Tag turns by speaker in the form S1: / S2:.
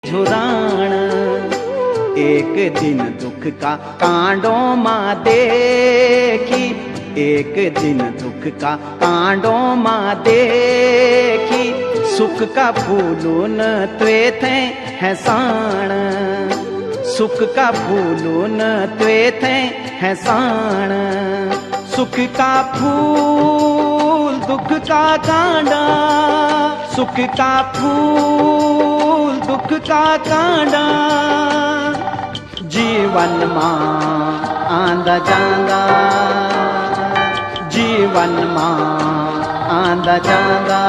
S1: झुराण। एक दिन दुख का कांडों माँ देखी, एक दिन दुख का कांडों माँ देखी, सुख का फूलून त्वे थे है साण, सुख का फूलून त्वे थे है साण। सुख का फूल दुख का कांडा, सुख का फूल दुख का कांडा, जीवन मां आंदा जांदा, जीवन मां आंदा जांदा।